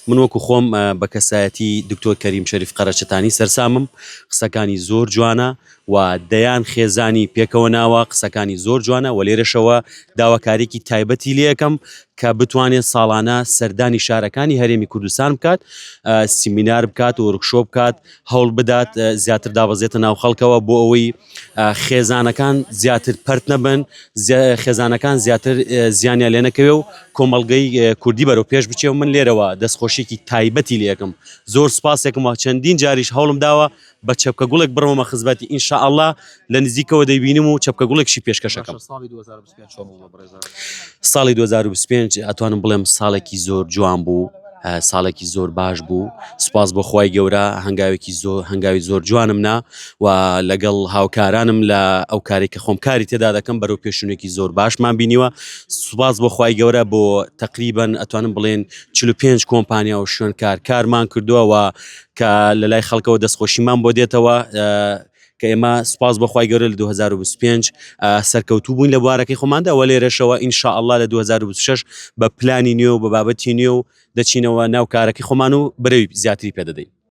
من وەکو خۆم بە کەسایەتی دکتۆر کەریم شەریف قەرەچەتانی سەرسامم، قسەکانی زۆر جوانە و دەیان خێزانی پێکەوە ناوە، قسەکانی زۆر جوانە و لێرەشەوە داواکارێکی تایبەتی لێ یەکەم کە بتوانێت ساڵانە سەردانی شارەکانی هەرێمی کوردستان بکات، سیمینار بکات و ورکشۆپ بکات، هەوڵ بدات زیاتر دابەزێتە ناو خەڵکەوە بۆ ئەوەی خێزانەکان زیاتر پەرت نەبن، خێزانەکان زیاتر زیانیان لێ نەکەوێ و کۆمەڵگەی کوردی بەرەو پێش بچێ و من لێرەوە دەستخۆشیێکی تایبەتی لێ یەکەم. زۆر سوپاسێکم و چەندین جاریش هەوڵم داوە بە چەپکە گوڵێک بڕەوەمە خزمەتی ئینشاءالله لە نزیکەوە دەیبینم و چەپکە گوڵێکشی پێشکەشەکەم. ساڵی 2025 ئەتوانم بڵێم ساڵێکی زۆر جوان بوو، ساڵێکی زۆر باش بوو. سوپاس بۆ خوای گەورە، هەنگاوی زۆر جوانم نا و لەگەڵ هاوکارانم لە ئەو کارێک کە خۆم کاری تێدا دەکەم بەرەو پێشونێکی زۆر باشمان بینیوە. سوپاس بۆ خوای گەورە بۆ تقریباً ئەتوانم بڵێن 45 کۆمپانیا و شوێنکار کارمان کردووە و کە لە لای خەڵکەوە دەستخۆشیمان بۆ دێتەوە کە ئێمە سوپاس بە خوای گەورە لە 2025 سەرکەوتوو بووین لە بوارەکەی خۆماندا و لێرەشەوە ئینشاءالله لە 2026 بە پلانی نوێ و بە بابەتی نوێ و دەچینەوە ناو کارەکەی خۆمان و بەرەوی زیاتری پێدەدەین.